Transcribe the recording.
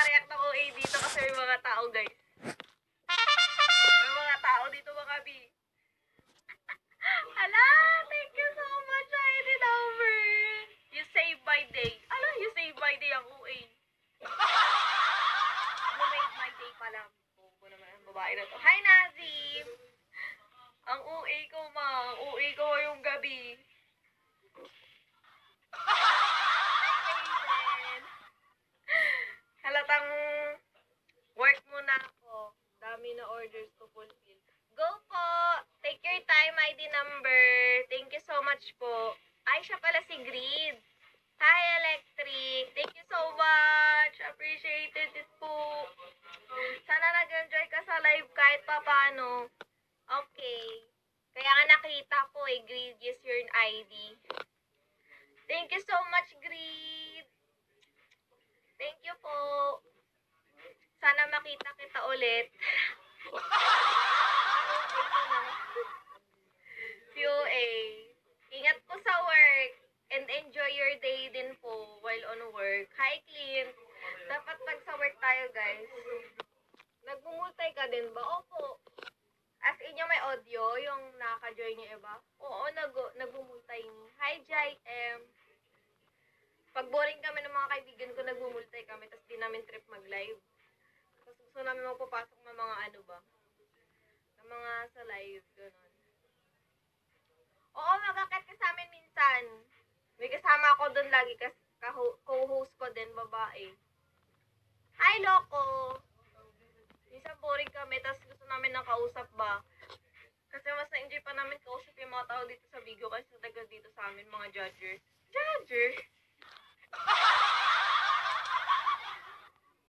nagkaka-react ng OA dito kasi may mga tao, guys. May mga tao dito, mga bi. Ala, thank you so much, ID number. You save my day. Ala, you save my day ang OA. You made my day pala. Bobo naman ang babae na to. Hi, Nazim! Ang OA ko, ma. Ang OA ko yung gabi. Halatang work muna ako. Dami na orders to fulfill. Go po! Take your time, ID number. Thank you so much po. Ay, siya pala si Grid. Hi, Electric. Thank you so much. Appreciated it po. Sana nag-enjoy ka sa live kahit pa paano. Okay. Kaya nga nakita ko Grid, use your ID. Thank you so much, Grid. Thank you po. Sana makita kita ulit. QA. Ingat po sa work. And enjoy your day din po while on work. Hi, Clint. Dapat pag sa work tayo, guys. Nagmumultay ka din ba? Opo. As in yung may audio, yung nakaka-join niyo iba? Oo, nagmumultay ni. Hi, Jai M. Pag boring kami ng mga kaibigan ko, nagmumultay kami, tapos di namin trip mag-live. Tapos gusto namin magpapasok ng mga ano ba? Ng mga sa live, gano'n. Oo, mag-akit ka sa amin minsan. May kasama ako doon lagi, co-host ko din, babae. Hi, Loco! Minsan boring kami, tapos gusto namin ng kausap ba? Kasi mas na-enjoy pa namin kausap yung mga tao dito sa video kasi taga dito sa amin, mga judgers. Judgers?